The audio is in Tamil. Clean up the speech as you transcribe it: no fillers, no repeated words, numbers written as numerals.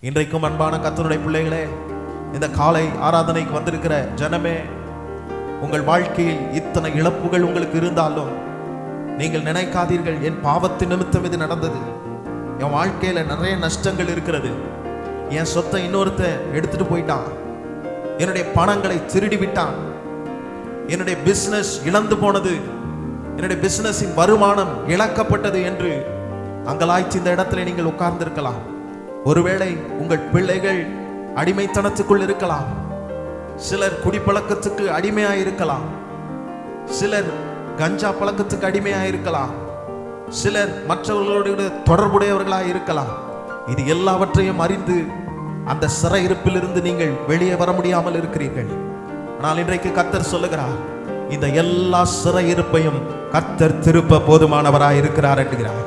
இன்றைக்கும் அன்பான கர்த்தருடைய பிள்ளைகளே, இந்த காலை ஆராதனைக்கு வந்திருக்கிற ஜனமே, உங்கள் வாழ்க்கையில் இத்தனை இழப்புகள் உங்களுக்கு இருந்தாலும் நீங்கள் நினைக்காதீர்கள், என் பாவத்தின் நிமித்தம் இது நடந்தது, என் வாழ்க்கையில நிறைய நஷ்டங்கள் இருக்கிறது, என் சொத்தை இன்னொருத்தன் எடுத்துட்டு போயிட்டான், என்னுடைய பணங்களை திருடி விட்டான், என்னுடைய பிசினஸ் இழந்து போனது, என்னுடைய பிசினஸின் வருமானம் இழக்கப்பட்டது என்று அங்கலாய்ச்சி இந்த இடத்துல நீங்கள் உட்கார்ந்திருக்கலாம். ஒருவேளை உங்கள் பிள்ளைகள் அடிமைத்தனத்துக்குள் இருக்கலாம், சிலர் குடிப்பழக்கத்துக்கு அடிமையாக இருக்கலாம், சிலர் கஞ்சா பழக்கத்துக்கு அடிமையாக இருக்கலாம், சிலர் மற்றவர்களோடு தொடர்புடையவர்களாக இருக்கலாம். இது எல்லாவற்றையும் அறிந்து அந்த சிறையிருப்பிலிருந்து நீங்கள் வெளியே வர முடியாமல் இருக்கிறீர்கள். ஆனால் இன்றைக்கு கர்த்தர் சொல்லுகிறார், இந்த எல்லா சிறையிருப்பையும் கர்த்தர் திருப்ப போதுமானவராய் இருக்கிறார் என்கிறார்.